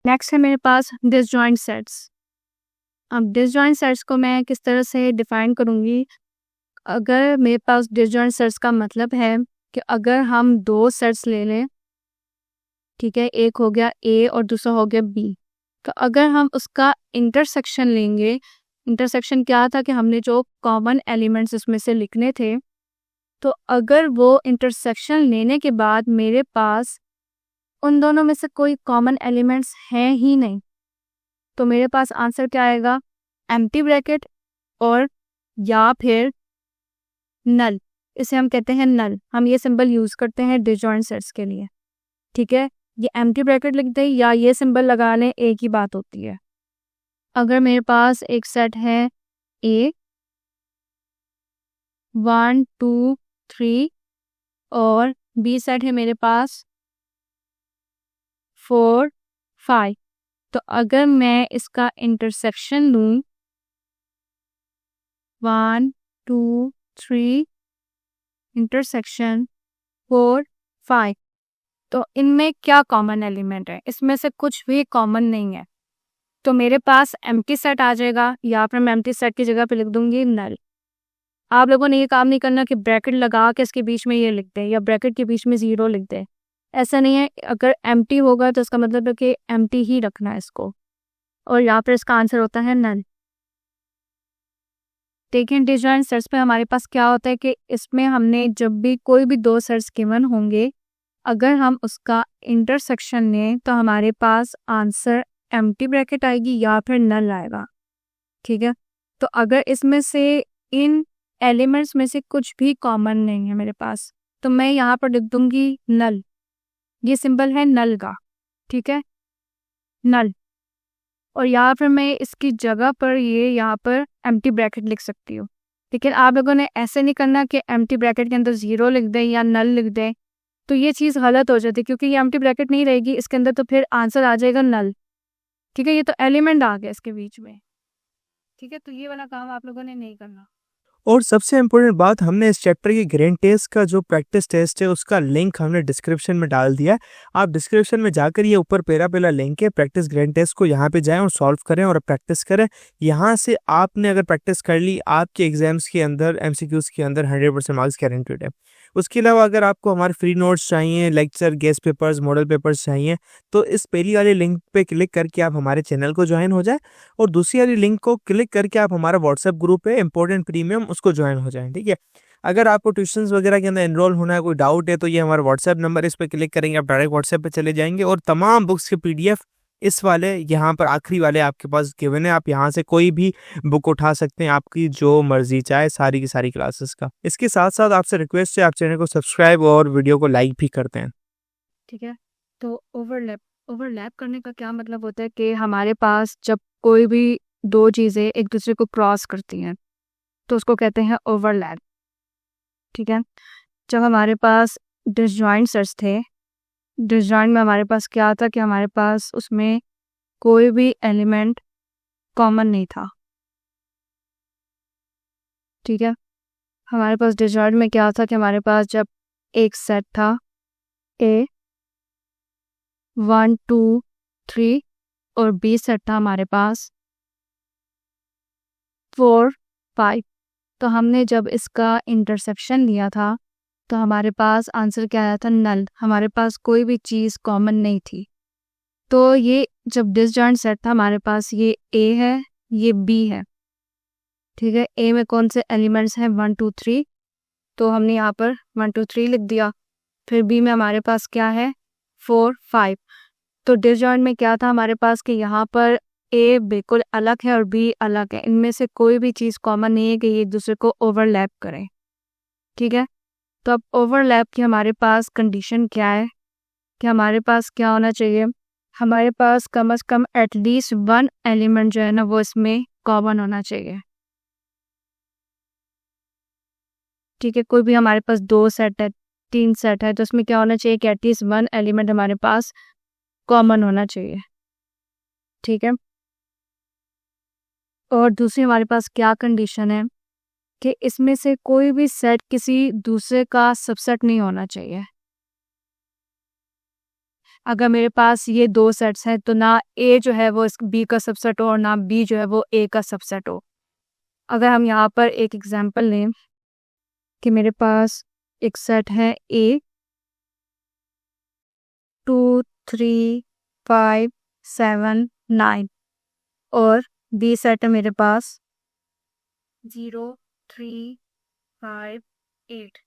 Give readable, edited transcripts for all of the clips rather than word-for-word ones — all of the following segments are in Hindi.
नेक्स्ट है मेरे पास डिसजॉइंट सेट्स। अब डिसजॉइंट सेट्स को मैं किस तरह से डिफाइन करूँगी। अगर मेरे पास डिसजॉइंट सेट्स का मतलब है कि अगर हम दो सेट्स ले लें, ठीक है, एक हो गया ए और दूसरा हो गया बी, तो अगर हम उसका इंटरसेक्शन लेंगे, इंटरसेक्शन क्या था कि हमने जो कॉमन एलिमेंट्स इसमें से लिखने थे, तो अगर वो इंटरसेक्शन लेने के बाद मेरे पास उन दोनों में से कोई कॉमन एलिमेंट्स हैं ही नहीं, तो मेरे पास आंसर क्या आएगा, एम्प्टी ब्रैकेट और या फिर नल। इसे हम कहते हैं नल। हम ये सिंबल यूज करते हैं डिसजॉइंट सेट्स के लिए, ठीक है। ये एम्प्टी ब्रैकेट लिख दें या ये सिंबल लगा लें, एक ही बात होती है। अगर मेरे पास एक सेट है ए 1 2 3 और बी सेट है मेरे पास 4 5, तो अगर मैं इसका इंटरसेक्शन लूँ 1 2 3 इंटरसेक्शन 4 5, तो इनमें क्या कॉमन एलिमेंट है, इसमें से कुछ भी कॉमन नहीं है, तो मेरे पास एम्प्टी सेट आ जाएगा, या फिर मैं एम्प्टी सेट की जगह पे लिख दूंगी नल। आप लोगों ने ये काम नहीं करना कि ब्रैकेट लगा के इसके बीच में ये लिख दें या ब्रैकेट के बीच में 0 लिख दें, ऐसा नहीं है। अगर एम्प्टी होगा तो इसका मतलब है कि एम्प्टी ही रखना है इसको, और यहाँ पर इसका आंसर होता है नल। देखिए डिसजॉइंट सेट्स पे हमारे पास क्या होता है कि इसमें हमने जब भी कोई भी दो सेट्स गिवन होंगे, अगर हम उसका इंटरसेक्शन लें तो हमारे पास आंसर एम्प्टी ब्रैकेट आएगी या फिर नल आएगा, ठीक है। तो अगर इसमें से इन एलिमेंट्स में से कुछ भी कॉमन नहीं है मेरे पास, तो मैं यहाँ पर लिख दूंगी नल। ये सिंबल है नल का, ठीक है, नल। और यहाँ पर मैं इसकी जगह पर ये यहाँ पर एम्प्टी ब्रैकेट लिख सकती हूँ, लेकिन आप लोगों ने ऐसे नहीं करना कि एम्प्टी ब्रैकेट के अंदर 0 लिख दें या नल लिख दें, तो ये चीज़ गलत हो जाती है, क्योंकि ये एम्प्टी ब्रैकेट नहीं रहेगी इसके अंदर, तो फिर आंसर आ जाएगा नल, ठीक है। ये तो एलिमेंट आ गया इसके बीच में, ठीक है, तो ये वाला काम आप लोगों ने नहीं करना। और सबसे इम्पोर्टेंट बात, हमने इस चैप्टर की ग्रैंड टेस्ट का जो प्रैक्टिस टेस्ट है उसका लिंक हमने डिस्क्रिप्शन में डाल दिया है। आप डिस्क्रिप्शन में जाकर ये ऊपर पहला लिंक है प्रैक्टिस ग्रैंड टेस्ट को, यहाँ पे जाएं और सॉल्व करें और प्रैक्टिस करें। यहाँ से आपने अगर प्रैक्टिस कर ली, आपके एग्जाम्स के अंदर एमसीक्यूज के अंदर 100% मार्क्स गारंटेड है। उसके अलावा अगर आपको हमारे फ्री नोट्स चाहिए, lecture, guest papers, model papers चाहिए, तो इस पहली वाली लिंक पे क्लिक करके आप हमारे चैनल को ज्वाइन हो जाए, और दूसरी वाली लिंक को क्लिक करके आप हमारा व्हाट्सएप ग्रुप है इम्पोर्टेंट प्रीमियम, उसको ज्वाइन हो जाएं, ठीक है। अगर आपको ट्यूशंस वगैरह के अंदर एनरोल होना है, कोई डाउट है, तो ये हमारा व्हाट्सएप नंबर, इस पर क्लिक करेंगे आप डायरेक्ट व्हाट्सएप पे चले जाएंगे, और तमाम बुक्स के पीडीएफ इस वाले यहाँ पर आखिरी वाले आपके पास गिवन है। आप यहाँ से कोई भी बुक उठा सकते हैं, आपकी जो मर्जी चाहे, सारी की सारी क्लासेस का। इसके साथ साथ आपसे रिक्वेस्ट है, आप चैनल को सब्सक्राइब और वीडियो को लाइक भी करते हैं, ठीक है। तो ओवरलैप करने का क्या मतलब होता है कि हमारे पास जब कोई भी दो चीज़ें एक दूसरे को क्रॉस करती हैं तो उसको कहते हैं ओवरलैप, ठीक है। जब हमारे पास डिसजॉइंट सेट्स थे, डिसजॉइंट में हमारे पास क्या था कि हमारे पास उसमें कोई भी एलिमेंट कॉमन नहीं था, ठीक है। हमारे पास डिसजॉइंट में क्या था कि हमारे पास जब एक सेट था ए 1 2 3 और बी सेट था हमारे पास 4 5, तो हमने जब इसका इंटरसेक्शन लिया था तो हमारे पास आंसर क्या आया था, नल। हमारे पास कोई भी चीज़ कॉमन नहीं थी। तो ये जब डिसजॉइंट सेट था हमारे पास, ये ए है, ये बी है, ठीक है। ए में कौन से एलिमेंट्स हैं 1 2 3, तो हमने यहाँ पर 1 2 3 लिख दिया। फिर बी में हमारे पास क्या है 4 5, तो डिसजॉइंट में क्या था हमारे पास कि यहाँ पर ए बिल्कुल अलग है और बी अलग है, इनमें से कोई भी चीज़ कॉमन नहीं है कि ये एक दूसरे को ओवरलैप करें, ठीक है। तो अब ओवरलैप की हमारे पास कंडीशन क्या है कि हमारे पास क्या होना चाहिए, हमारे पास कम से कम एटलीस्ट 1 एलिमेंट जो है ना वो इसमें कॉमन होना चाहिए, ठीक है। कोई भी हमारे पास 2 सेट है, 3 सेट है, तो इसमें क्या होना चाहिए कि एटलीस्ट 1 एलिमेंट हमारे पास कॉमन होना चाहिए, ठीक है। और दूसरी हमारे पास क्या कंडीशन है कि इसमें से कोई भी सेट किसी दूसरे का सबसेट नहीं होना चाहिए। अगर मेरे पास ये 2 सेट्स हैं तो ना ए जो है वो इस बी का सबसेट हो और ना बी जो है वो ए का सबसेट हो। अगर हम यहाँ पर एक एग्जांपल लें कि मेरे पास एक सेट है ए 2, 3, 5, 7, 9 और बी सेट है मेरे पास 0, 3, 5, 8।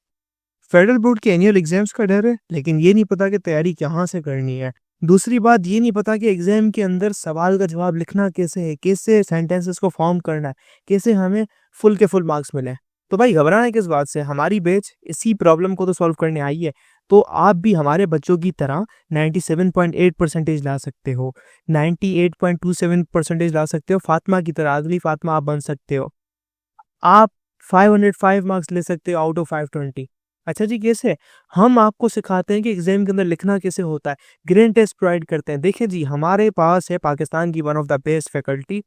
फेडरल बोर्ड के एनुअल एग्जाम्स का डर है, लेकिन ये नहीं पता कि तैयारी कहाँ से करनी है। दूसरी बात ये नहीं पता कि एग्जाम के अंदर सवाल का जवाब लिखना कैसे है, कैसे सेंटेंसेस को फॉर्म करना है, कैसे हमें फुल के फुल मार्क्स मिले। तो भाई घबराना किस बात से, हमारी बैच इसी प्रॉब्लम को तो सॉल्व करने आई है। तो आप भी हमारे बच्चों की तरह 97.8 परसेंटेज ला सकते हो, 98.27 परसेंटेज ला सकते हो, फातिमा की तरह अगली फातिमा आप बन सकते हो। आप 505 मार्क्स ले सकते हो आउट ऑफ 520। अच्छा जी, कैसे? हम आपको सिखाते हैं कि एग्जाम के अंदर लिखना कैसे होता है, ग्रेड टेस्ट प्रोवाइड करते हैं। देखिए जी, हमारे पास है पाकिस्तान की one of the best faculty.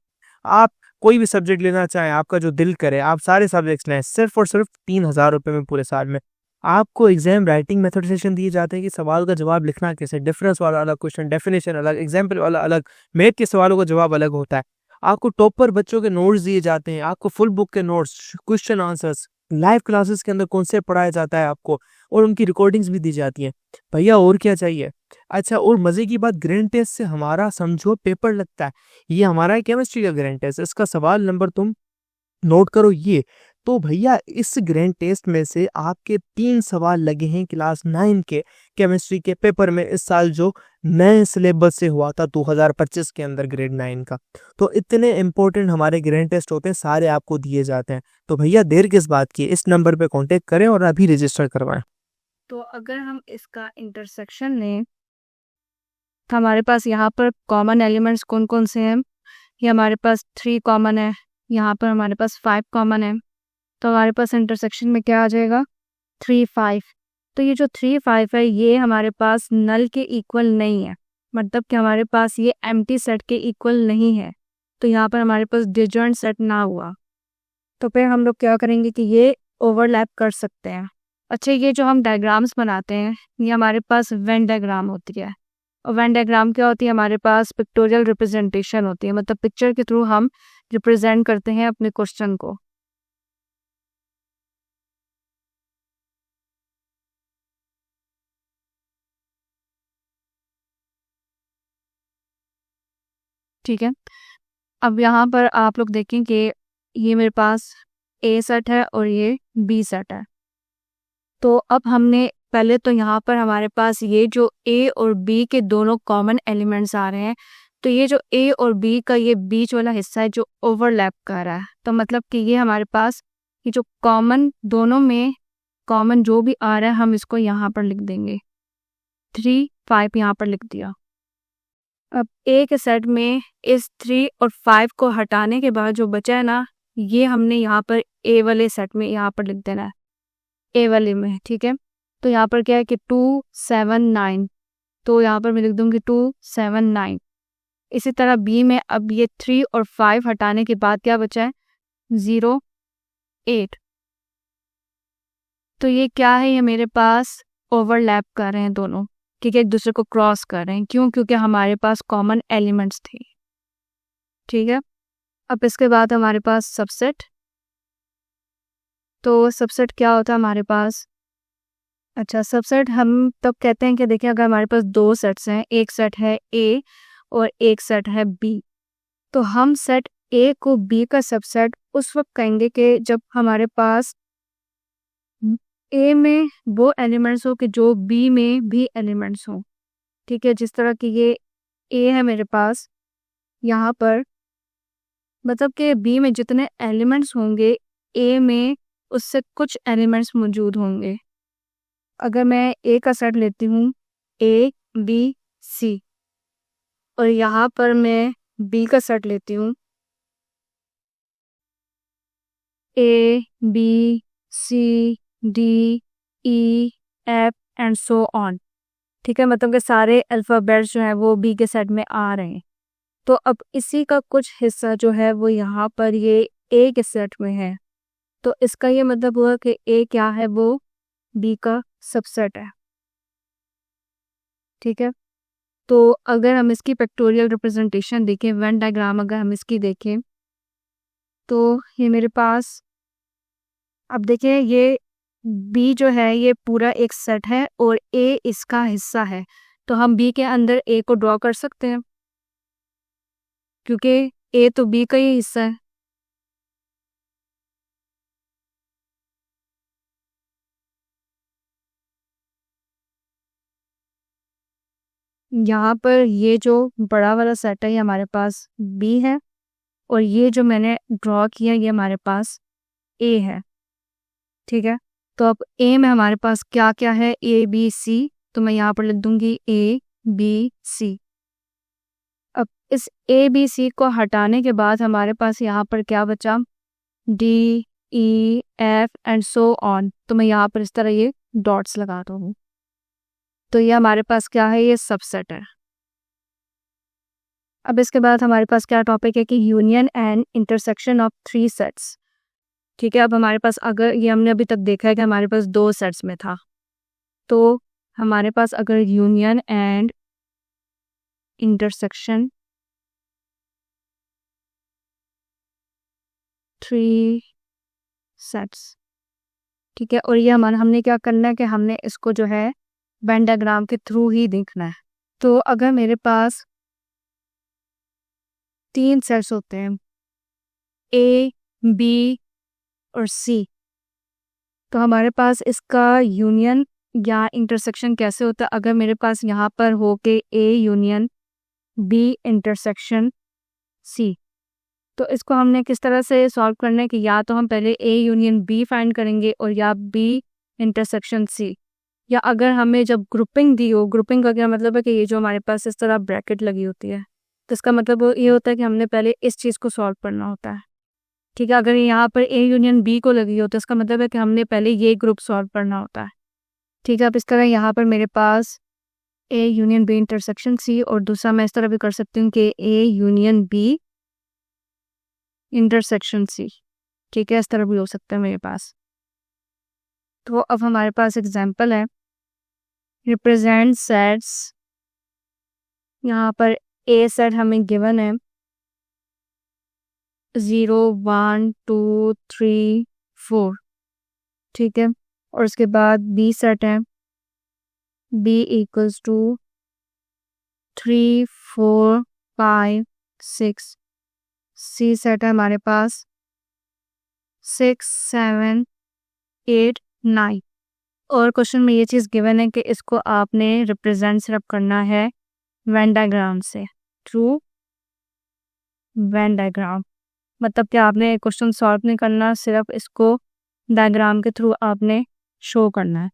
आप कोई भी सब्जेक्ट लेना चाहें, आपका जो दिल करे, आप सारे सब्जेक्ट्स लें, सिर्फ और सिर्फ 3000 रुपये में पूरे साल में। आपको एग्जाम राइटिंग मेथड सेशन दिए जाते हैं कि सवाल का जवाब लिखना कैसे, डिफरेंस वाला अलग क्वेश्चन, डेफिनेशन अलग, एग्जाम्पल वाला अलग, मैथ के सवालों का जवाब अलग होता है। आपको टॉपर बच्चों के नोट्स दिए जाते हैं, आपको फुल बुक के notes, question answers, live classes के अंदर कॉन्सेप्ट पढ़ाया जाता है आपको, और उनकी रिकॉर्डिंग्स भी दी जाती हैं। भैया और क्या चाहिए? अच्छा, और मजे की बात, ग्रैंड टेस्ट से हमारा समझो पेपर लगता है। ये हमारा है केमिस्ट्री का ग्रैंड टेस्ट, इसका सवाल नंबर तुम नोट करो ये। तो भैया इस ग्रैंड टेस्ट में से आपके 3 सवाल लगे हैं क्लास 9 के केमिस्ट्री के पेपर में, इस साल जो नए सिलेबस से हुआ था 2025 के अंदर ग्रेड 9 का। तो इतने इंपॉर्टेंट हमारे ग्रैंड टेस्ट होते हैं, सारे आपको दिए जाते हैं। तो भैया देर किस बात की, इस नंबर पे कांटेक्ट करें और अभी रजिस्टर करवाएं। तो अगर हम इसका इंटरसेक्शन लें तो हमारे पास यहाँ पर कॉमन एलिमेंट्स कौन कौन से हैं? ये हमारे पास 3 कॉमन है, यहाँ पर हमारे पास 5 कॉमन है। तो हमारे पास इंटरसेक्शन में क्या आ जाएगा? 3, 5। तो ये जो 3, 5 है ये हमारे पास नल के इक्वल नहीं है, मतलब कि हमारे पास ये एम्प्टी सेट के इक्वल नहीं है। तो यहाँ पर हमारे पास डिसजॉइंट सेट ना हुआ। तो फिर हम लोग क्या करेंगे कि ये ओवरलैप कर सकते हैं। अच्छा, ये जो हम डायग्राम्स बनाते हैं ये हमारे पास वेन डायग्राम होती है। और वेन डायग्राम क्या होती है? हमारे पास पिक्टोरियल रिप्रेजेंटेशन होती है, मतलब पिक्चर के थ्रू हम रिप्रेजेंट करते हैं अपने क्वेश्चन को। ठीक है, अब यहाँ पर आप लोग देखें कि ये मेरे पास ए सेट है और ये बी सेट है। तो अब हमने पहले तो यहाँ पर हमारे पास ये जो ए और बी के दोनों कॉमन एलिमेंट्स आ रहे हैं, तो ये जो ए और बी का ये बीच वाला हिस्सा है जो ओवरलैप कर रहा है, तो मतलब कि ये हमारे पास ये जो कॉमन दोनों में कॉमन जो भी आ रहा है हम इसको यहाँ पर लिख देंगे। 3, 5 यहाँ पर लिख दिया। अब ए के सेट में इस 3 और 5 को हटाने के बाद जो बचा है ना, ये हमने यहाँ पर ए वाले सेट में यहाँ पर लिख देना है, ए वाले में। ठीक है, तो यहाँ पर क्या है कि 2, 7, 9, तो यहाँ पर मैं लिख दूंगी 2, 7, 9। इसी तरह बी में अब ये 3 और 5 हटाने के बाद क्या बचा है? 0, 8। तो ये क्या है? ये मेरे पास ओवरलैप कर रहे हैं दोनों, ठीक है, एक दूसरे को क्रॉस कर रहे हैं। क्यों? क्योंकि हमारे पास कॉमन एलिमेंट्स थे। ठीक है, अब इसके बाद हमारे पास सबसेट। तो सबसेट क्या होता है हमारे पास? अच्छा, सबसेट हम तब कहते हैं कि देखिए अगर हमारे पास 2 सेट्स हैं, एक सेट है ए और एक सेट है बी, तो हम सेट ए को बी का सबसेट उस वक्त कहेंगे कि जब हमारे पास ए में वो एलिमेंट्स हो कि जो बी में भी एलिमेंट्स हो। ठीक है, जिस तरह की ये ए है मेरे पास, यहाँ पर मतलब कि बी में जितने एलिमेंट्स होंगे ए में उससे कुछ एलिमेंट्स मौजूद होंगे। अगर मैं ए का सेट लेती हूँ, ए बी सी, और यहाँ पर मैं बी का सेट लेती हूँ, A B C D E F and so on. ठीक है, मतलब कि सारे अल्फ़ाबेट्स जो हैं वो बी के सेट में आ रहे हैं। तो अब इसी का कुछ हिस्सा जो है वो यहाँ पर ये ए के सेट में है, तो इसका ये मतलब हुआ कि ए क्या है? वो बी का सबसेट है। ठीक है, तो अगर हम इसकी फैक्टोरियल रिप्रेजेंटेशन देखें, वेन डायग्राम अगर हम इसकी देखें, तो ये मेरे पास, अब देखिए ये बी जो है ये पूरा एक सेट है और ए इसका हिस्सा है, तो हम बी के अंदर ए को ड्रॉ कर सकते हैं क्योंकि ए तो बी का ही हिस्सा है। यहाँ पर ये जो बड़ा वाला सेट है ये हमारे पास बी है और ये जो मैंने ड्रॉ किया ये हमारे पास ए है। ठीक है, तो अब ए में हमारे पास क्या क्या है, ए बी सी, तो मैं यहाँ पर लिख दूंगी ए बी सी। अब इस ए बी सी को हटाने के बाद हमारे पास यहाँ पर क्या बचा, D E F and so on, तो मैं यहाँ पर इस तरह ये डॉट्स लगा दूँ। तो ये हमारे पास क्या है, ये सबसेट है। अब इसके बाद हमारे पास क्या टॉपिक है कि union and intersection of three sets. ठीक है, अब हमारे पास, अगर ये हमने अभी तक देखा है कि हमारे पास दो सेट्स में था, तो हमारे पास अगर union and intersection three sets, ठीक है, और ये हमारा, हमने क्या करना है कि हमने इसको जो है वेन डायग्राम के थ्रू ही देखना है। तो अगर मेरे पास तीन सेट्स होते हैं ए बी और सी, तो हमारे पास इसका यूनियन या इंटरसेक्शन कैसे होता है, अगर मेरे पास यहाँ पर हो के A union B intersection C, तो इसको हमने किस तरह से सॉल्व करना है कि या तो हम पहले ए यूनियन बी फाइंड करेंगे और या बी इंटरसेक्शन सी, या अगर हमें जब ग्रुपिंग दी हो, ग्रुपिंग का क्या मतलब है कि ये जो हमारे पास इस तरह ब्रैकेट लगी होती है, तो इसका मतलब ये होता है कि हमने पहले इस चीज़ को सॉल्व करना होता है। ठीक है, अगर यहाँ पर ए यूनियन बी को लगी हो तो इसका मतलब है कि हमने पहले ये ग्रुप सॉल्व करना होता है। ठीक है, अब इस तरह यहाँ पर मेरे पास A union B intersection C, और दूसरा मैं इस तरह भी कर सकती हूँ कि A union B intersection C. ठीक है, इस तरह भी हो सकता है मेरे पास। तो अब हमारे पास एग्जाम्पल है, रिप्रेजेंट सेट्स। यहाँ पर ए सेट हमें गिवन है 0 1 2 3 4। ठीक है, और उसके बाद बी सेट है B equals to 3 4 5 6। C set है हमारे पास 6 7 8 9। और क्वेश्चन में ये चीज़ गिवन है कि इसको आपने रिप्रेजेंट सिर्फ करना है वेन डायग्राम से, थ्रू वेन डायग्राम। मतलब कि आपने क्वेश्चन सॉल्व नहीं करना, सिर्फ इसको डायग्राम के थ्रू आपने शो करना है।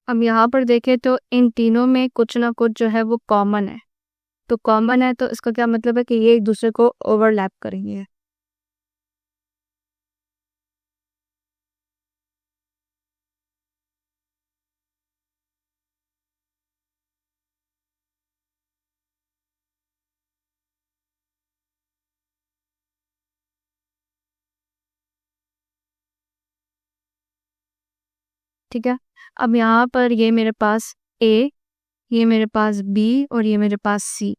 अब यहाँ पर देखें तो इन तीनों में कुछ ना कुछ जो है वो कॉमन है, तो कॉमन है तो इसका क्या मतलब है कि ये एक दूसरे को ओवरलैप करेंगे। ठीक है, अब यहाँ पर ये मेरे पास ए, ये मेरे पास बी और ये मेरे पास सी।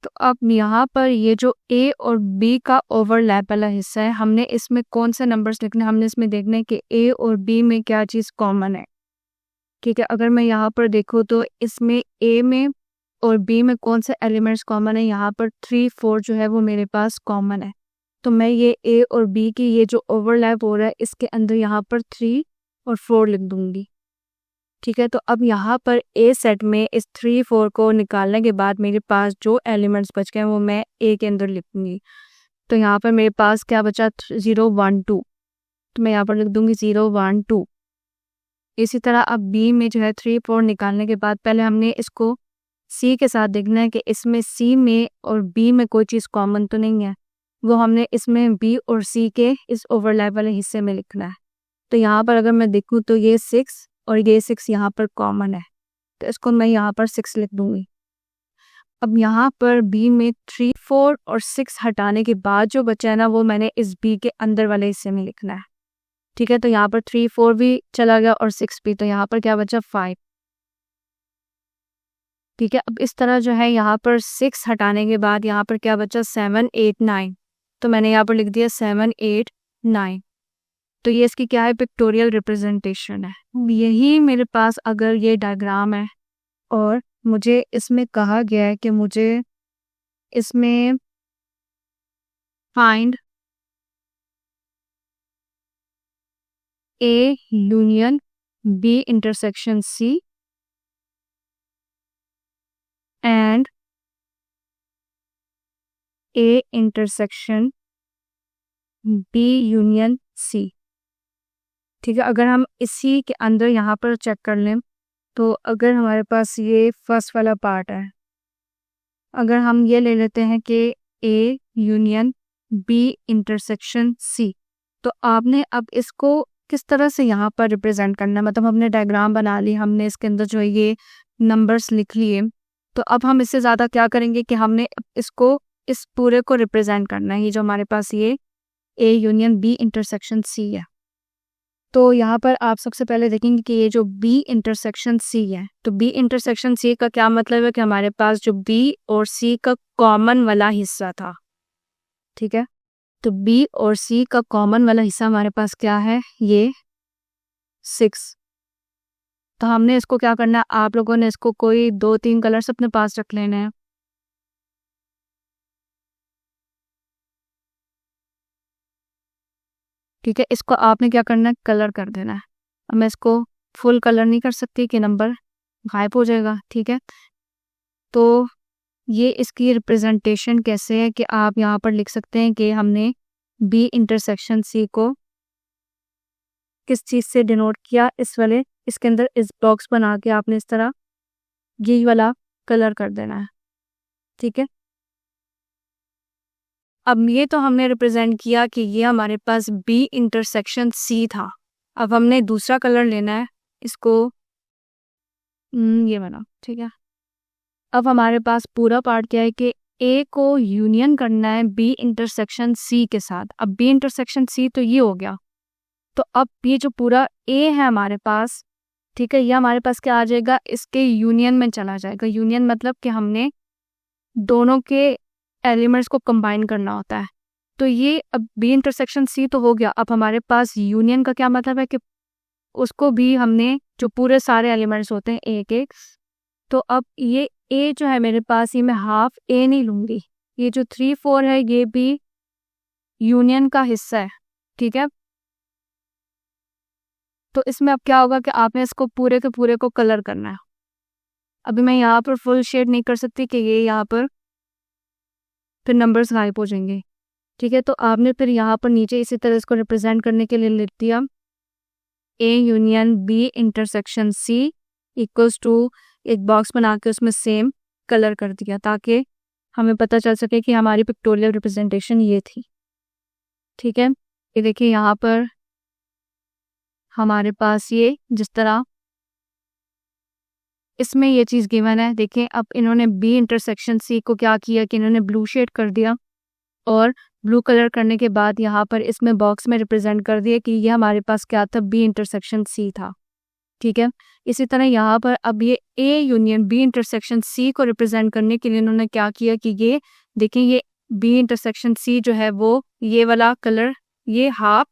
तो अब यहाँ पर ये जो ए और बी का ओवरलैप वाला हिस्सा है, हमने इसमें कौन से नंबर्स लिखने, हमने इसमें देखना है कि ए और बी में क्या चीज़ कॉमन है। ठीक है, अगर मैं यहाँ पर देखूँ तो इसमें ए में और बी में कौन से एलिमेंट्स कॉमन है, यहाँ पर 3 4 जो है वो मेरे पास कॉमन है। तो मैं ये ए और बी की ये जो ओवरलैप हो रहा है इसके अंदर यहाँ पर 3 और 4 लिख दूंगी। ठीक है, तो अब यहाँ पर ए सेट में इस 3 4 को निकालने के बाद मेरे पास जो एलिमेंट्स बच गए वो मैं ए के अंदर लिखूंगी। तो यहाँ पर मेरे पास क्या बचा, 0 1 2, तो मैं यहाँ पर लिख दूंगी 0 1 2। इसी तरह अब बी में जो है 3 4 निकालने के बाद पहले हमने इसको सी के साथ देखना है कि इसमें सी में और बी में कोई चीज़ कॉमन तो नहीं है, वो हमने इसमें बी और सी के इस ओवरलैप वाले हिस्से में लिखना है। तो यहाँ पर अगर मैं देखूँ तो ये 6 और ये 6 यहाँ पर कॉमन है, तो इसको मैं यहाँ पर 6 लिख दूंगी। अब यहाँ पर बी में 3, 4 और 6 हटाने के बाद जो बचा है ना, वो मैंने इस बी के अंदर वाले हिस्से में लिखना है। ठीक है, तो यहाँ पर 3, 4 भी चला गया और 6 भी, तो यहाँ पर क्या बचा 5। ठीक है, अब इस तरह जो है यहाँ पर 6 हटाने के बाद यहाँ पर क्या बचा 7, 8, 9, तो मैंने यहाँ पर लिख दिया 7, 8, 9। तो ये इसकी क्या है, पिक्टोरियल रिप्रेजेंटेशन है। यही मेरे पास अगर ये डायग्राम है और मुझे इसमें कहा गया है कि मुझे इसमें find A union B intersection C and A intersection B union C. ठीक है, अगर हम इसी के अंदर यहाँ पर चेक कर लें, तो अगर हमारे पास ये फर्स्ट वाला पार्ट है, अगर हम ये ले लेते हैं कि A union B intersection C, तो आपने अब इसको किस तरह से यहाँ पर रिप्रेजेंट करना है। मतलब हमने डायग्राम बना ली, हमने इसके अंदर जो है ये नंबर्स लिख लिए, तो अब हम इससे ज़्यादा क्या करेंगे कि हमने इसको इस पूरे को रिप्रेजेंट करना है। ये जो हमारे पास ये A union B intersection C है, तो यहाँ पर आप सबसे पहले देखेंगे कि ये जो बी इंटरसेक्शन सी है, तो बी इंटरसेक्शन सी का क्या मतलब है कि हमारे पास जो बी और सी का कॉमन वाला हिस्सा था। ठीक है, तो बी और सी का कॉमन वाला हिस्सा हमारे पास क्या है, ये 6। तो हमने इसको क्या करना है, आप लोगों ने इसको कोई 2-3 कलर्स अपने पास रख लेने हैं। ठीक है, इसको आपने क्या करना है, कलर कर देना है। अब मैं इसको फुल कलर नहीं कर सकती कि नंबर गायब हो जाएगा। ठीक है, तो ये इसकी रिप्रेजेंटेशन कैसे है कि आप यहाँ पर लिख सकते हैं कि हमने बी इंटरसेक्शन सी को किस चीज़ से डिनोट किया, इस वाले इसके अंदर इस बॉक्स बना के आपने इस तरह ये वाला कलर कर देना है। ठीक है, अब ये तो हमने रिप्रेजेंट किया कि ये हमारे पास बी इंटरसेक्शन सी था। अब हमने दूसरा कलर लेना है, इसको ये बना। ठीक है, अब हमारे पास पूरा पार्ट क्या है कि ए को यूनियन करना है बी इंटरसेक्शन सी के साथ। अब बी इंटरसेक्शन सी तो ये हो गया, तो अब ये जो पूरा ए है हमारे पास, ठीक है, ये हमारे पास क्या आ जाएगा, इसके यूनियन में चला जाएगा। यूनियन मतलब कि हमने दोनों के एलिमेंट्स को कंबाइन करना होता है। तो ये अब बी इंटरसेक्शन सी तो हो गया, अब हमारे पास यूनियन का क्या मतलब है कि उसको भी हमने जो पूरे सारे एलिमेंट्स होते हैं एक एक, तो अब ये ए जो है मेरे पास, ये मैं हाफ ए नहीं लूंगी, ये जो 3, 4 है ये भी यूनियन का हिस्सा है। ठीक है, तो इसमें अब क्या होगा कि आपने इसको पूरे के पूरे को कलर करना है। अभी मैं यहाँ पर फुल शेड नहीं कर सकती कि ये यहाँ पर फिर नंबर्स गायब हो जाएंगे। ठीक है, तो आपने फिर यहाँ पर नीचे इसी तरह इसको रिप्रेजेंट करने के लिए लिख दिया A union B intersection C equals to, एक बॉक्स बना के उसमें सेम कलर कर दिया ताकि हमें पता चल सके कि हमारी पिक्टोरियल रिप्रेजेंटेशन ये थी। ठीक है, ये देखिए यहाँ पर हमारे पास ये जिस तरह इसमें ये चीज़ गिवन है, देखें अब इन्होंने बी इंटरसेक्शन सी को क्या किया कि इन्होंने ब्लू शेड कर दिया, और ब्लू कलर करने के बाद यहाँ पर इसमें बॉक्स में रिप्रेजेंट कर दिया कि ये हमारे पास क्या था, बी इंटरसेक्शन सी था। ठीक है, इसी तरह यहाँ पर अब ये A union B intersection C को रिप्रेजेंट करने के लिए इन्होंने क्या किया कि ये देखें, ये बी इंटरसेक्शन सी जो है वो ये वाला कलर, ये हाफ,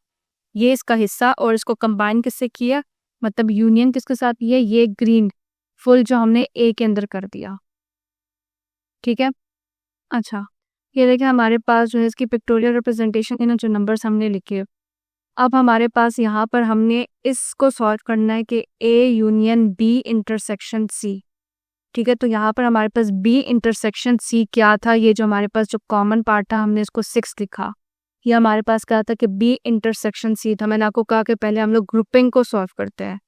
ये इसका हिस्सा, और इसको कंबाइन किससे किया, मतलब यूनियन किसके साथ, ये ग्रीन फुल जो हमने ए के अंदर कर दिया। ठीक है, अच्छा ये देखिए हमारे पास जो है इसकी पिक्टोरियल रिप्रेजेंटेशन, इन जो नंबर्स हमने लिखे। अब हमारे पास यहाँ पर हमने इसको सॉल्व करना है कि A union B intersection C. ठीक है, तो यहाँ पर हमारे पास बी इंटरसेक्शन सी क्या था, ये जो हमारे पास जो कॉमन पार्ट था हमने इसको 6 लिखा। ये हमारे पास क्या था कि बी इंटरसेक्शन सी था। मैंने आपको कहा कि पहले हम लोग ग्रुपिंग को सॉल्व करते हैं,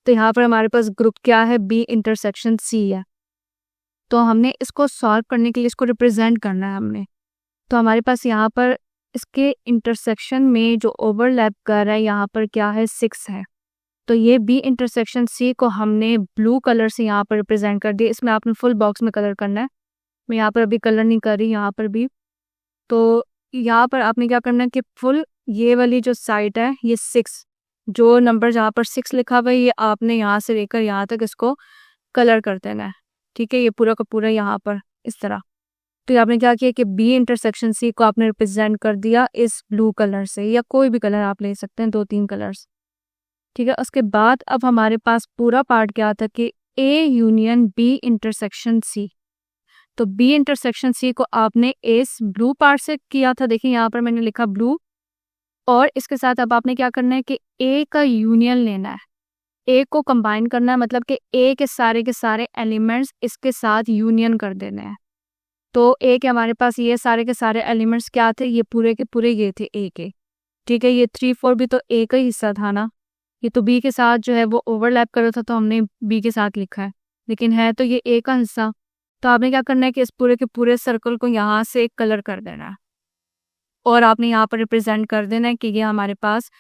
तो यहाँ पर हमारे पास ग्रुप क्या है, बी इंटरसेक्शन सी है। तो हमने इसको सॉल्व करने के लिए इसको रिप्रेजेंट करना है हमने, तो हमारे पास यहाँ पर इसके इंटरसेक्शन में जो ओवरलैप कर रहा है यहाँ पर क्या है, 6 है। तो ये बी इंटरसेक्शन सी को हमने ब्लू कलर से यहाँ पर रिप्रेजेंट कर दिया। इसमें आपने फुल बॉक्स में कलर करना है, मैं यहाँ पर अभी कलर नहीं कर रही, यहाँ पर भी। तो यहाँ पर आपने क्या करना है कि फुल ये वाली जो साइड है, ये 6, जो नंबर जहाँ पर 6 लिखा हुआ है, ये आपने यहाँ से लेकर यहाँ तक इसको कलर कर देना है। ठीक है, ये पूरा का पूरा यहाँ पर इस तरह। तो आपने क्या किया कि बी इंटरसेक्शन सी को आपने रिप्रेजेंट कर दिया इस ब्लू कलर से, या कोई भी कलर आप ले सकते हैं, 2-3 कलर्स। ठीक है, उसके बाद अब हमारे पास पूरा पार्ट क्या था कि A union B intersection C. तो बी इंटरसेक्शन सी को आपने इस ब्लू पार्ट से किया था, देखिए यहाँ पर मैंने लिखा ब्लू, और इसके साथ अब आपने क्या करना है कि ए का यूनियन लेना है, ए को कंबाइन करना है, मतलब कि ए के सारे एलिमेंट्स इसके साथ यूनियन कर देने हैं। तो ए के हमारे पास ये सारे के सारे एलिमेंट्स क्या थे, ये पूरे के पूरे ये थे ए के। ठीक है, ये 3-4 भी तो ए का ही हिस्सा था ना, ये तो बी के साथ जो है वो ओवरलैप कर रहा था, तो हमने बी के साथ लिखा है, लेकिन है तो ये ए का हिस्सा। तो आपने क्या करना है कि इस पूरे के पूरे सर्कल को यहाँ से कलर कर देना है, और आपने यहाँ पर रिप्रेजेंट कर देना है कि ये हमारे पास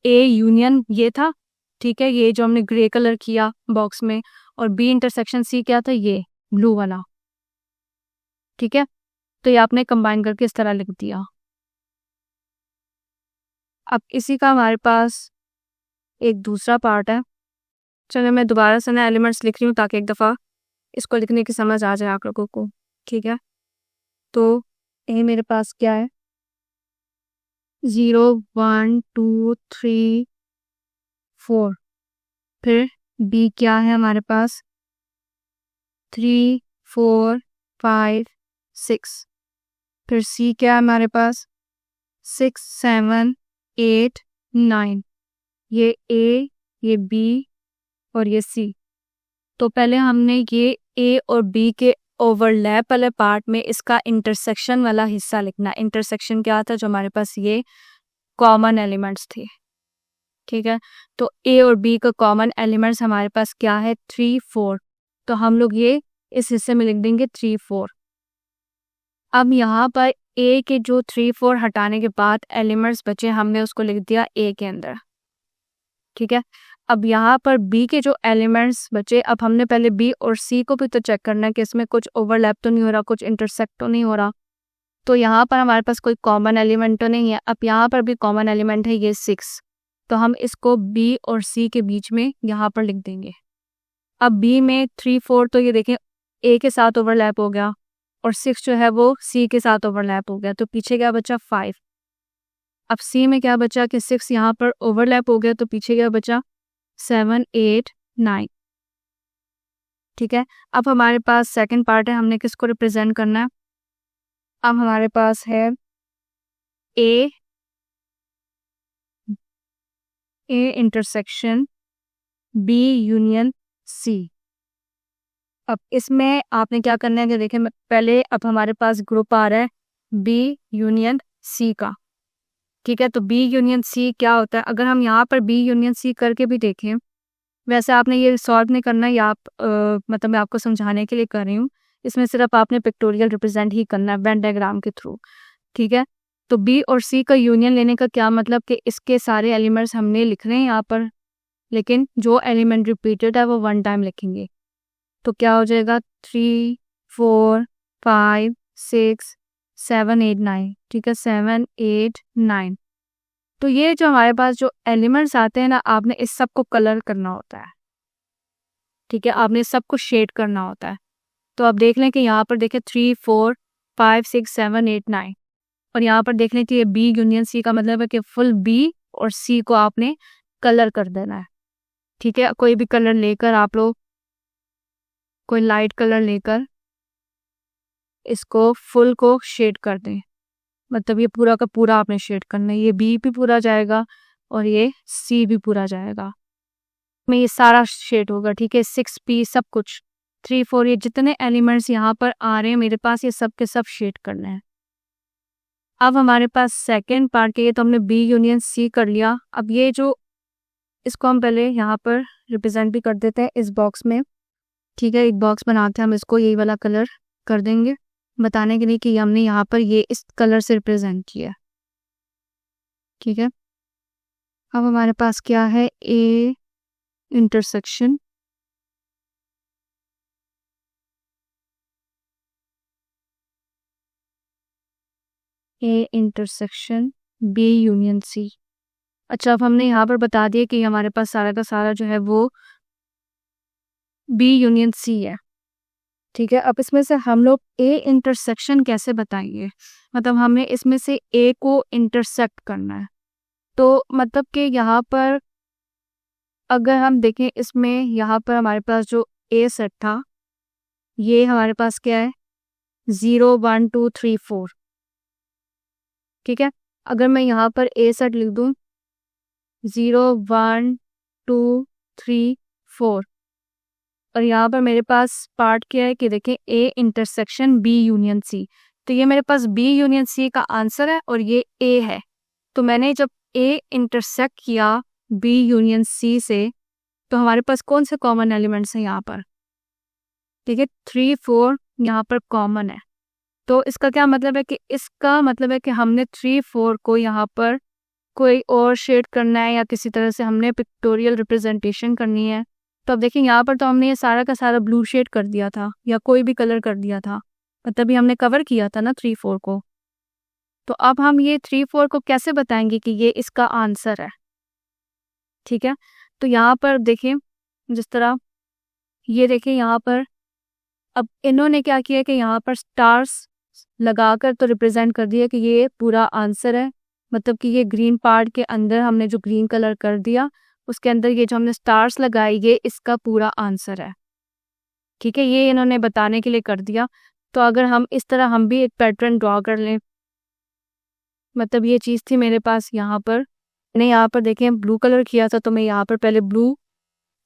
ए यूनियन ये था। ठीक है, ये जो हमने ग्रे कलर किया बॉक्स में, और बी इंटरसेक्शन सी क्या था, ये ब्लू वाला। ठीक है, तो ये आपने कंबाइन करके इस तरह लिख दिया। अब इसी का हमारे पास एक दूसरा पार्ट है। चलो मैं दोबारा से ना एलिमेंट्स लिख रही हूँ ताकि एक दफ़ा इसको लिखने की समझ आ जाए आप लोगों को। ठीक है, तो ए मेरे पास क्या है, 0 1 2 3 4। फिर बी क्या है हमारे पास, 3 4 5 6। फिर सी क्या है हमारे पास, 6 7 8 9। ये ए, ये बी और ये सी। तो पहले हमने ये ए और बी के ओवरलैप वाले पार्ट में इसका इंटरसेक्शन वाला हिस्सा लिखना। इंटरसेक्शन क्या था, जो हमारे पास ये कॉमन एलिमेंट्स थे। ठीक है, तो ए और बी का कॉमन एलिमेंट्स हमारे पास क्या है, 3 4। तो हम लोग ये इस हिस्से में लिख देंगे 3 4। अब यहाँ पर ए के जो 3 4 हटाने के बाद एलिमेंट्स बचे, हमने उसको लिख दिया ए के अंदर। ठीक है, अब यहाँ पर बी के जो एलिमेंट्स बचे, अब हमने पहले बी और सी को भी तो चेक करना है कि इसमें कुछ ओवरलैप तो नहीं हो रहा, कुछ इंटरसेक्ट तो नहीं हो रहा। तो यहाँ पर हमारे पास कोई कॉमन एलिमेंट तो नहीं है। अब यहाँ पर भी कॉमन एलिमेंट है, ये 6। तो हम इसको बी और सी के बीच में यहाँ पर लिख देंगे। अब बी में 3 4 तो ये देखें ए के साथ ओवरलैप हो गया, और 6 जो है वो सी के साथ ओवरलैप हो गया, तो पीछे क्या बचा, 5। अब सी में क्या बचा कि 6 यहाँ पर ओवरलैप हो गया, तो पीछे क्या बचा, 7 8 9। ठीक है, अब हमारे पास सेकंड पार्ट है, हमने किसको रिप्रेजेंट करना है। अब हमारे पास है A intersection B union C. अब इसमें आपने क्या करना है कि देखें पहले, अब हमारे पास ग्रुप आ रहा है बी यूनियन सी का। ठीक है, तो बी यूनियन सी क्या होता है, अगर हम यहाँ पर बी यूनियन सी करके भी देखें, वैसे आपने ये सॉल्व नहीं करना है, या आप मतलब मैं आपको समझाने के लिए कर रही हूँ, इसमें सिर्फ आपने पिक्टोरियल रिप्रेजेंट ही करना है वेन डायग्राम के थ्रू। ठीक है, तो बी और सी का यूनियन लेने का क्या मतलब कि इसके सारे एलिमेंट्स हमने लिख रहे हैं यहाँ पर, लेकिन जो एलिमेंट रिपीटेड है वो 1 टाइम लिखेंगे। तो क्या हो जाएगा, 3 4 5 6 7 8 9। ठीक है, 7 8 9। तो ये जो हमारे पास जो एलिमेंट्स आते हैं ना, आपने इस सब को कलर करना होता है। ठीक है, आपने इस सब को शेड करना होता है। तो आप देख लें कि यहाँ पर देखें 3 4 5 6 7 8 9, और यहाँ पर देख लें कि ये बी यूनियन सी का मतलब है कि फुल बी और सी को आपने कलर कर देना है। ठीक है, कोई भी कलर लेकर आप लोग, कोई लाइट कलर लेकर इसको फुल को शेड कर दें, मतलब ये पूरा का पूरा आपने शेड करना है। ये बी भी पूरा जाएगा और ये सी भी पूरा जाएगा, में ये सारा शेड होगा। ठीक है, 6p सब कुछ, 3 4 ये जितने एलिमेंट्स यहाँ पर आ रहे हैं मेरे पास, ये सब के सब शेड करने हैं। अब हमारे पास सेकेंड पार्ट के, ये तो हमने बी यूनियन सी कर लिया। अब ये जो, इसको हम पहले यहाँ पर रिप्रेजेंट भी कर देते हैं इस बॉक्स में। ठीक है, एक बॉक्स बनाते हैं हम, इसको यही वाला कलर कर देंगे बताने के लिए कि हमने यहाँ पर ये इस कलर से रिप्रेजेंट किया। ठीक है, अब हमारे पास क्या है, A intersection A intersection B union C. अच्छा, अब हमने यहाँ पर बता दिया कि हमारे पास सारा का सारा जो है वो बी यूनियन सी है। ठीक है, अब इसमें से हम लोग ए इंटरसेक्शन कैसे बताएंगे, मतलब हमें इसमें से ए को इंटरसेक्ट करना है। तो मतलब कि यहाँ पर अगर हम देखें, इसमें यहाँ पर हमारे पास जो ए सेट था, ये हमारे पास क्या है 0 1 2 3 4। ठीक है, अगर मैं यहाँ पर ए सेट लिख दूँ 0 1 2 3 4, और यहाँ पर मेरे पास पार्ट क्या है कि देखें A intersection B union C. तो ये मेरे पास बी यूनियन सी का आंसर है और ये ए है। तो मैंने जब ए इंटरसेक्ट किया बी यूनियन सी से, तो हमारे पास कौन से कॉमन एलिमेंट्स हैं यहाँ पर, ठीक है 3 4 यहाँ पर कॉमन है। तो इसका क्या मतलब है कि इसका मतलब है कि हमने 3 4 को यहाँ पर कोई और शेड करना है या किसी तरह से हमने पिक्टोरियल रिप्रेजेंटेशन करनी है। तो अब देखिए यहाँ पर तो हमने ये सारा का सारा ब्लू शेड कर दिया था या कोई भी कलर कर दिया था, मतलब भी हमने कवर किया था ना 3 4 को। तो अब हम ये 3 4 को कैसे बताएंगे कि ये इसका आंसर है। ठीक है, तो यहाँ पर देखिए जिस तरह ये देखिए यहाँ पर अब इन्होंने क्या किया कि यहाँ पर स्टार्स लगाकर तो रिप्रेजेंट कर दिया कि ये पूरा आंसर है, मतलब कि ये ग्रीन पार्ट के अंदर हमने जो ग्रीन कलर कर दिया उसके अंदर ये जो हमने स्टार्स लगाई ये इसका पूरा आंसर है। ठीक है, ये इन्होंने बताने के लिए कर दिया। तो अगर हम इस तरह हम भी एक पैटर्न ड्रॉ कर लें, मतलब ये चीज़ थी मेरे पास यहाँ पर, मैंने यहाँ पर देखें ब्लू कलर किया था, तो मैं यहाँ पर पहले ब्लू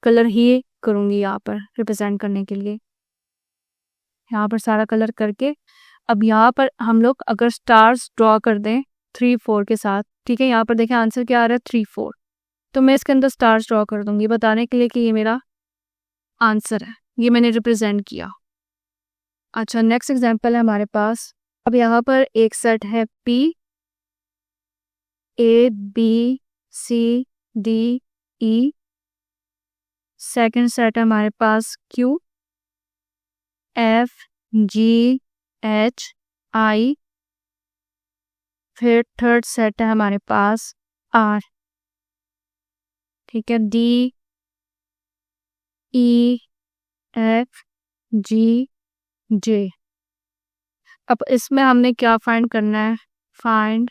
कलर ही करूँगी यहाँ पर रिप्रेजेंट करने के लिए, यहाँ पर सारा कलर करके। अब यहाँ पर हम लोग अगर स्टार्स ड्रॉ कर दें 3 4 के साथ, ठीक है यहाँ पर देखें आंसर क्या आ रहा है 3 4, तो मैं इसके अंदर स्टार्स ड्रॉ कर दूंगी बताने के लिए कि ये मेरा आंसर है, ये मैंने रिप्रेजेंट किया। अच्छा, नेक्स्ट एग्जांपल है हमारे पास। अब यहाँ पर एक सेट है P A B C D E, second set है हमारे पास Q F G H I, फिर थर्ड सेट है हमारे पास आर। ठीक है, डी ई एफ जी जे। अब इसमें हमने क्या फाइंड करना है, find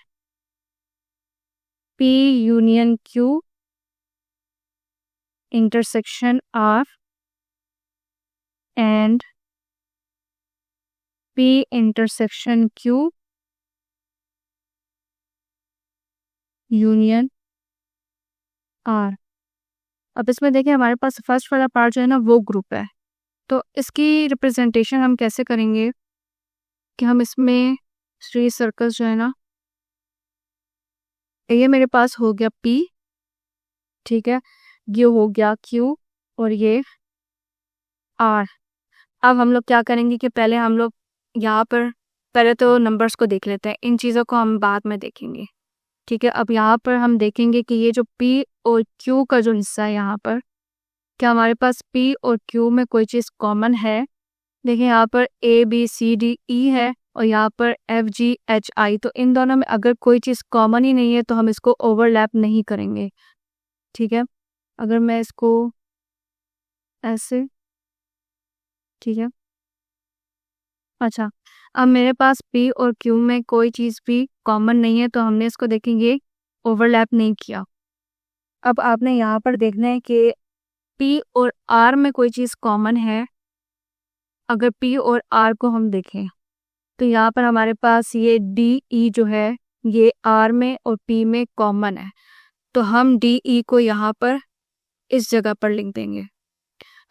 P union Q intersection R and P intersection Q union R. अब इसमें देखिए हमारे पास फर्स्ट वाला पार्ट जो है ना वो ग्रुप है, तो इसकी रिप्रेजेंटेशन हम कैसे करेंगे कि हम इसमें 3 सर्कल्स जो है ना, ये मेरे पास हो गया P, ठीक है ये हो गया Q और ये R। अब हम लोग क्या करेंगे कि पहले हम लोग यहाँ पर पहले तो नंबर्स को देख लेते हैं, इन चीज़ों को हम बाद में देखेंगे। ठीक है, अब यहाँ पर हम देखेंगे कि ये जो P और Q का जो हिस्सा है यहाँ पर, क्या हमारे पास P और Q में कोई चीज़ कॉमन है। देखिए यहाँ पर A B C D E है और यहाँ पर F G H I, तो इन दोनों में अगर कोई चीज़ कॉमन ही नहीं है तो हम इसको ओवरलैप नहीं करेंगे। ठीक है, अगर मैं इसको ऐसे, ठीक है अच्छा, अब मेरे पास P और Q में कोई चीज़ भी कॉमन नहीं है तो हमने इसको देखेंगे ओवरलैप नहीं किया। अब आपने यहाँ पर देखना है कि P और R में कोई चीज़ कॉमन है। अगर P और R को हम देखें तो यहाँ पर हमारे पास ये DE जो है ये R में और P में कॉमन है, तो हम DE को यहाँ पर इस जगह पर लिख देंगे।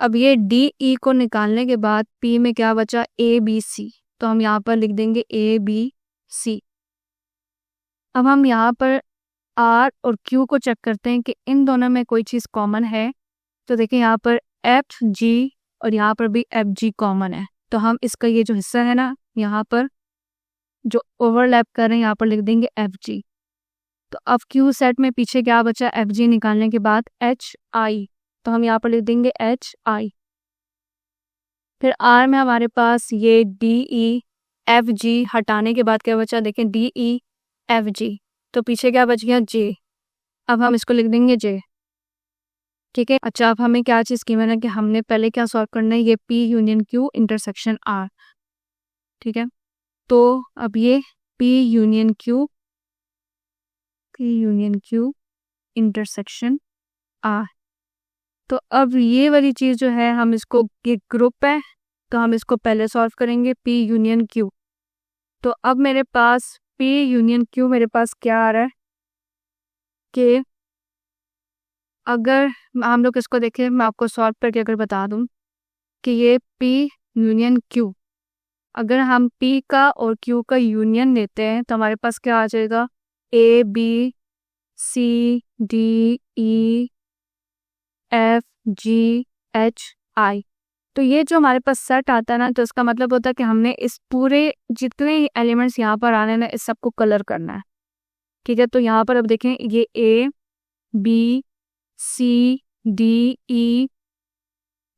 अब ये DE को निकालने के बाद P में क्या बचा ABC, तो हम यहाँ पर लिख देंगे ABC। अब हम यहाँ पर R और Q को चेक करते हैं कि इन दोनों में कोई चीज़ कॉमन है। तो देखिए यहाँ पर FG और यहाँ पर भी FG कॉमन है, तो हम इसका ये जो हिस्सा है ना यहाँ पर जो ओवरलैप कर रहे हैं यहाँ पर लिख देंगे FG। तो अब Q सेट में पीछे क्या बचा FG निकालने के बाद HI, तो हम यहाँ पर लिख देंगे HI। फिर R में हमारे पास ये DE एफ जी हटाने के बाद क्या बचा, देखें डी ई एफ जी, तो पीछे क्या बच गया, जे। अब हम इसको लिख देंगे जे, ठीक है। अच्छा, अब हमें क्या चीज़ की मैंने कि हमने पहले क्या सॉल्व करना है, ये P union Q intersection R, ठीक है। तो अब ये P union Q intersection R, तो अब ये वाली चीज़ जो है हम इसको, ये ग्रुप है तो हम इसको पहले सॉल्व करेंगे पी यूनियन क्यू। तो अब मेरे पास पी यूनियन क्यू मेरे पास क्या आ रहा है कि अगर हम लोग इसको देखें, मैं आपको सॉल्व करके अगर बता दूं कि ये पी यूनियन क्यू, अगर हम पी का और क्यू का यूनियन लेते हैं तो हमारे पास क्या आ जाएगा, A B C D E F G H I. तो ये जो हमारे पास सेट आता है ना, तो इसका मतलब होता है कि हमने इस पूरे जितने एलिमेंट्स यहाँ पर आने ना, इस सबको कलर करना है, ठीक है। तो यहाँ पर अब देखें, ये ए बी सी डी ई,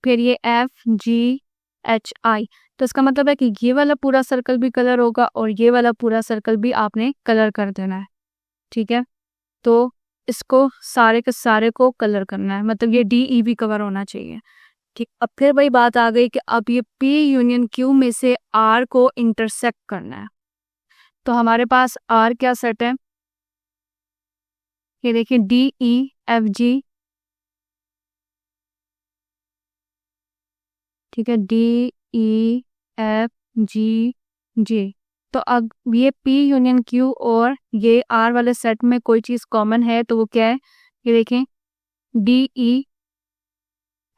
फिर ये एफ जी एच आई, तो इसका मतलब है कि ये वाला पूरा सर्कल भी कलर होगा और ये वाला पूरा सर्कल भी आपने कलर कर देना है, ठीक है। तो इसको सारे के सारे को कलर करना है, मतलब ये डी ई भी कवर होना चाहिए, ठीक। अब फिर वही बात आ गई कि अब ये पी यूनियन क्यू में से आर को इंटरसेक्ट करना है। तो हमारे पास आर क्या सेट है, ये देखिए डी ई एफ जी, ठीक है, डी ई एफ जी जे। तो अब ये पी यूनियन क्यू और ये आर वाले सेट में कोई चीज़ कॉमन है, तो वो क्या है, ये देखें डी ई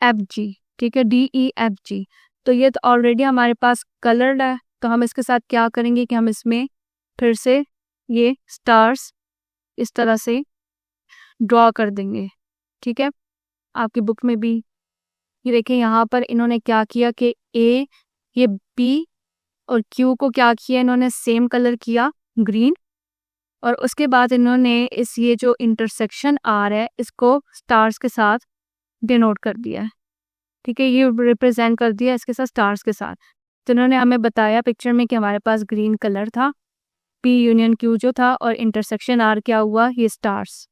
एफ जी, ठीक है, डी ई एफ जी। तो ये तो ऑलरेडी हमारे पास कलर्ड है, तो हम इसके साथ क्या करेंगे कि हम इसमें फिर से ये स्टार्स इस तरह से ड्रॉ कर देंगे, ठीक है। आपकी बुक में भी ये देखें, यहाँ पर इन्होंने क्या किया कि ए, ये बी और क्यू को क्या किया, इन्होंने सेम कलर किया ग्रीन, और उसके बाद इन्होंने इस ये जो इंटरसेक्शन आर है इसको स्टार्स के साथ डिनोट कर दिया है, ठीक है, ये रिप्रेजेंट कर दिया इसके साथ स्टार्स के साथ। तो इन्होंने हमें बताया पिक्चर में कि हमारे पास ग्रीन कलर था, पी यूनियन क्यू जो था, और इंटरसेक्शन आर क्या हुआ, ये स्टार्स।